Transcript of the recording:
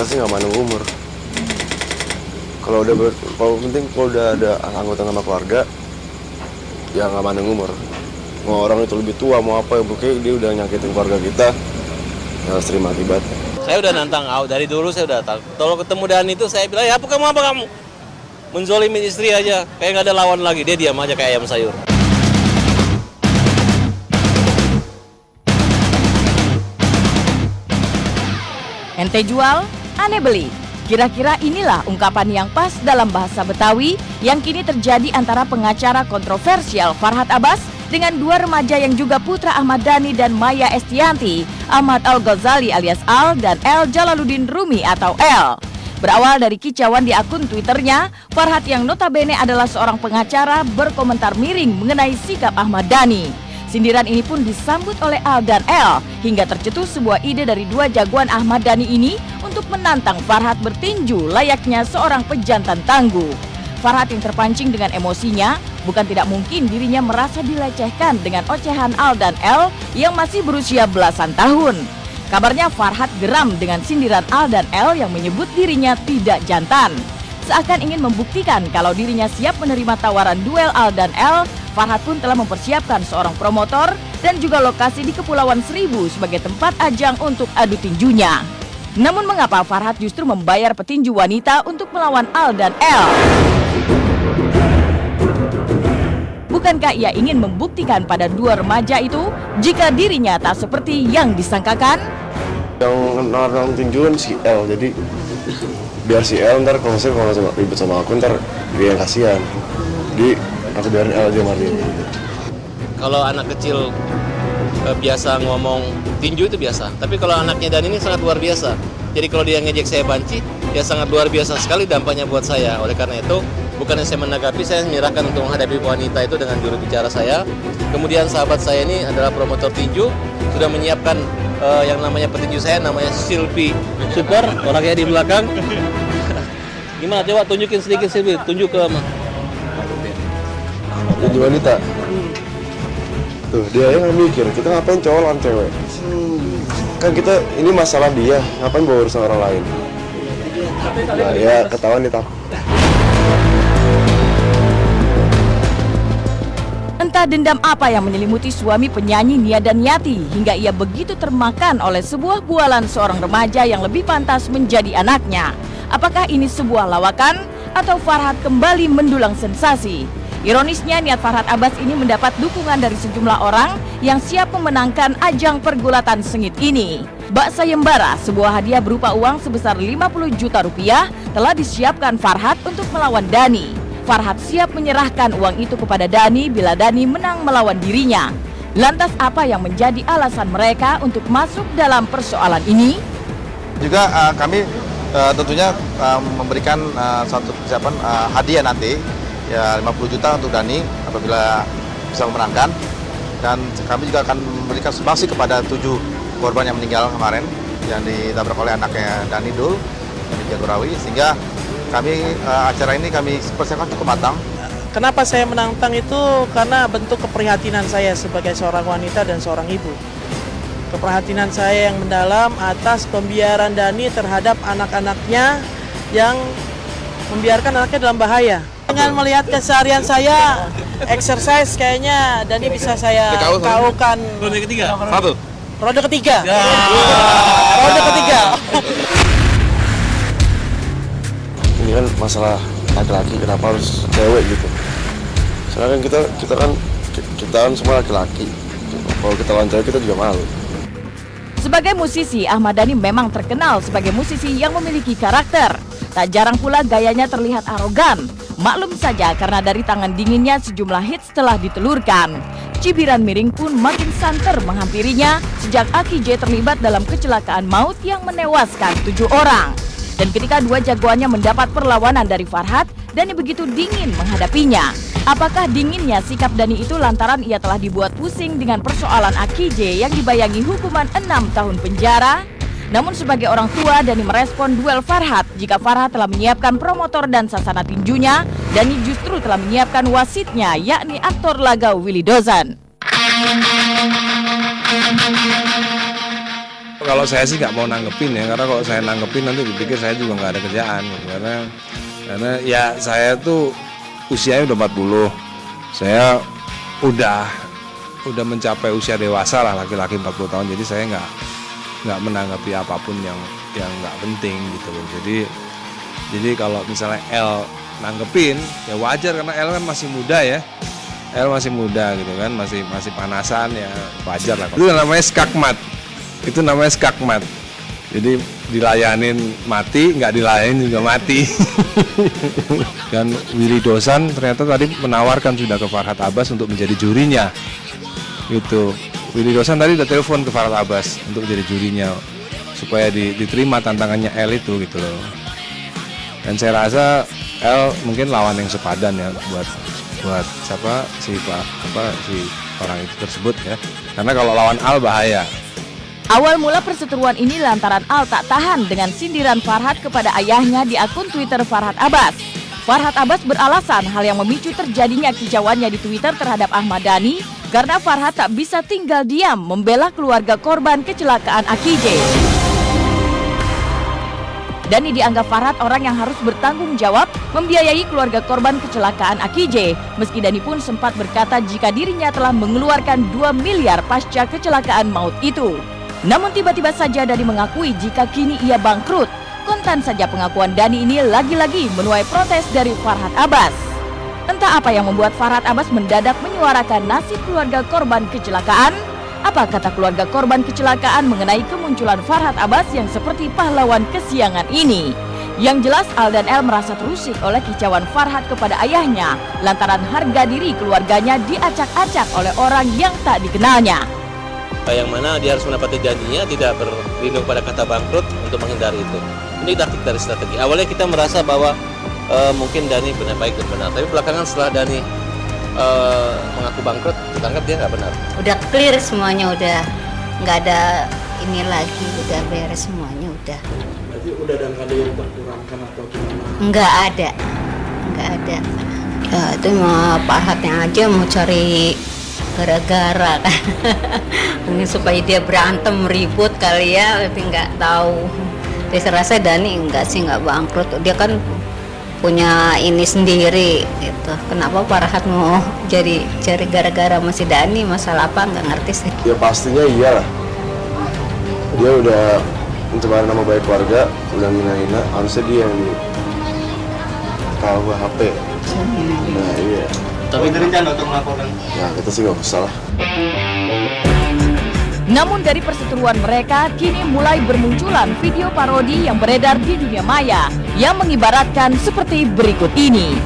kita sih nggak mandang umur. Kalau penting kalau udah ada anggota sama keluarga, ya nggak mandang umur. Mau orang itu lebih tua mau apa, pokoknya dia udah nyakitin keluarga kita, ya harus terima akibatnya. Saya udah nantang, dari dulu saya udah tahu. Kalau ketemu Dani itu saya bilang, ya apa kamu? Menzolimi istri aja, kayak nggak ada lawan lagi. Dia diam aja kayak ayam sayur. Ente jual, ane beli. Kira-kira inilah ungkapan yang pas dalam bahasa Betawi yang kini terjadi antara pengacara kontroversial Farhad Abbas dengan dua remaja yang juga putra Ahmad Dhani dan Maya Estianti, Ahmad Al-Ghazali alias Al dan El Jalaluddin Rumi atau El. Berawal dari kicauan di akun Twitternya, Farhad yang notabene adalah seorang pengacara berkomentar miring mengenai sikap Ahmad Dhani. Sindiran ini pun disambut oleh Al dan El hingga tercetus sebuah ide dari dua jagoan Ahmad Dhani ini untuk menantang Farhad bertinju layaknya seorang pejantan tangguh. Farhad yang terpancing dengan emosinya, bukan tidak mungkin dirinya merasa dilecehkan dengan ocehan Al dan El yang masih berusia belasan tahun. Kabarnya Farhad geram dengan sindiran Al dan El yang menyebut dirinya tidak jantan. Seakan ingin membuktikan kalau dirinya siap menerima tawaran duel Al dan El, Farhad pun telah mempersiapkan seorang promotor dan juga lokasi di Kepulauan Seribu sebagai tempat ajang untuk adu tinjunya. Namun mengapa Farhad justru membayar petinju wanita untuk melawan Al dan El? Bukankah ia ingin membuktikan pada dua remaja itu jika dirinya tak seperti yang disangkakan? Yang nonton tinjuan si El, jadi biar si El ntar kalau ribet sama aku ntar dia yang kasihan. Jadi aku biarin El aja Martin. Kalau anak kecil biasa ngomong tinju itu biasa, tapi kalau anaknya Dani ini sangat luar biasa. Jadi kalau dia ngejek saya banci, ya sangat luar biasa sekali dampaknya buat saya. Oleh karena itu, bukannya saya menanggapi, saya menyerahkan untuk menghadapi wanita itu dengan juru bicara saya. Kemudian sahabat saya ini adalah promotor tinju, sudah menyiapkan yang namanya petinju saya, namanya Silvi Super, orangnya di belakang. Gimana, coba tunjukin sedikit Silvi, tunjuk ke tinju wanita. Tuh, dia yang mikir, kita ngapain cowok lawan cewek? Kan kita, ini masalah dia, ngapain bawa urusan orang lain? Nah, ya ketahuan dia takut. Entah dendam apa yang menyelimuti suami penyanyi Nia Daniati hingga ia begitu termakan oleh sebuah bualan seorang remaja yang lebih pantas menjadi anaknya. Apakah ini sebuah lawakan atau Farhad kembali mendulang sensasi? Ironisnya niat Farhad Abbas ini mendapat dukungan dari sejumlah orang yang siap memenangkan ajang pergulatan sengit ini. Bak sayembara, sebuah hadiah berupa uang sebesar 50 juta rupiah telah disiapkan Farhad untuk melawan Dhani. Farhad siap menyerahkan uang itu kepada Dhani bila Dhani menang melawan dirinya. Lantas apa yang menjadi alasan mereka untuk masuk dalam persoalan ini? Juga kami tentunya memberikan satu persiapan hadiah nanti, ya 50 juta untuk Dhani apabila bisa memenangkan. Dan kami juga akan memberikan sumbangsi kepada 7 korban yang meninggal kemarin yang ditabrak oleh anaknya Dhani Dul di Jagorawi, sehingga kami acara ini kami persiapkan cukup matang. Kenapa saya menantang itu? Karena bentuk keprihatinan saya sebagai seorang wanita dan seorang ibu. Keprihatinan saya yang mendalam atas pembiaran Dhani terhadap anak-anaknya yang membiarkan anaknya dalam bahaya. Dengan melihat keseharian saya, exercise kayaknya Dhani bisa saya kaukan. Ronde ketiga? Satu? Ronde ketiga. Ya. Ronde ketiga. Ini kan masalah laki-laki, kenapa harus cewek gitu? Soalnya kan kita kan semua laki-laki. Kalau kita lawan cewek kita juga malu. Sebagai musisi, Ahmad Dhani memang terkenal sebagai musisi yang memiliki karakter. Tak jarang pula gayanya terlihat arogan. Maklum saja karena dari tangan dinginnya sejumlah hits telah ditelurkan. Cibiran miring pun makin santer menghampirinya sejak Aki J terlibat dalam kecelakaan maut yang menewaskan 7 orang. Dan ketika dua jagoannya mendapat perlawanan dari Farhad, Dhani begitu dingin menghadapinya. Apakah dinginnya sikap Dhani itu lantaran ia telah dibuat pusing dengan persoalan Aki J yang dibayangi hukuman 6 tahun penjara? Namun sebagai orang tua, Dhani merespon duel Farhad jika Farhad telah menyiapkan promotor dan sasana tinjunya, Dhani justru telah menyiapkan wasitnya, yakni aktor laga Willy Dozan. Kalau saya sih nggak mau nanggepin ya, karena kalau saya nanggepin nanti dipikir saya juga nggak ada kerjaan. Karena ya saya tuh usianya udah 40, saya udah mencapai usia dewasa lah, laki-laki 40 tahun. Jadi saya nggak menanggapi apapun yang nggak penting gitu loh. Jadi kalau misalnya L nanggepin ya wajar, karena L kan masih muda ya. L masih muda gitu kan, masih panasan ya, wajar lah. Itu namanya skakmat. Itu namanya skakmat. Jadi dilayanin mati, nggak dilayanin juga mati. Dan Willy Dosan ternyata tadi menawarkan sudah ke Farhad Abbas untuk menjadi jurinya. Gitu. Willy Dosan tadi udah telepon ke Farhad Abbas untuk jadi jurinya supaya diterima tantangannya L itu gitu loh. Dan saya rasa L mungkin lawan yang sepadan ya buat siapa si orang itu tersebut ya. Karena kalau lawan Al bahaya. Awal mula perseteruan ini lantaran Al tak tahan dengan sindiran Farhad kepada ayahnya di akun Twitter Farhad Abbas. Farhad Abbas beralasan hal yang memicu terjadinya kicauannya di Twitter terhadap Ahmad Dhani karena Farhad tak bisa tinggal diam membela keluarga korban kecelakaan Akijeh. Dhani dianggap Farhad orang yang harus bertanggung jawab membiayai keluarga korban kecelakaan Akijeh. Meski Dhani pun sempat berkata jika dirinya telah mengeluarkan 2 miliar pasca kecelakaan maut itu. Namun tiba-tiba saja Dhani mengakui jika kini ia bangkrut. Kontan saja pengakuan Dhani ini lagi-lagi menuai protes dari Farhad Abbas. Entah apa yang membuat Farhad Abbas mendadak menyuarakan nasib keluarga korban kecelakaan. Apa kata keluarga korban kecelakaan mengenai kemunculan Farhad Abbas yang seperti pahlawan kesiangan ini? Yang jelas Al dan L merasa terusik oleh kicauan Farhad kepada ayahnya lantaran harga diri keluarganya diacak-acak oleh orang yang tak dikenalnya. Yang mana dia harus mendapati janjinya, tidak berlindung pada kata bangkrut untuk menghindari itu. Ini taktik dari strategi. Awalnya kita merasa bahwa mungkin Dhani benar baik dan benar, tapi belakangan setelah Dhani mengaku bangkrut, kita anggap dia nggak benar. Udah clear semuanya, udah nggak ada ini lagi, udah beres semuanya, udah. Berarti udah ada yang terkurangkan atau gimana? Nggak ada. Ya itu mah Farhadnya aja mau cari gara-gara kan. Ini supaya dia berantem ribut kali ya, tapi nggak tahu. Tapi saya rasa Dhani nggak bangkrut, dia kan punya ini sendiri gitu. Kenapa Farhad mau cari gara-gara masih Dhani, masalah apa nggak ngerti sih. Ya pastinya iyalah. Dia udah mencemarin nama baik keluarga, udah ngina-ngina, harusnya dia yang tahu HP. Nah iya. Tapi rencana untuk melaporkan. Ya kita sih nggak usah lah. Namun dari perseteruan mereka, kini mulai bermunculan video parodi yang beredar di dunia maya yang mengibaratkan seperti berikut ini.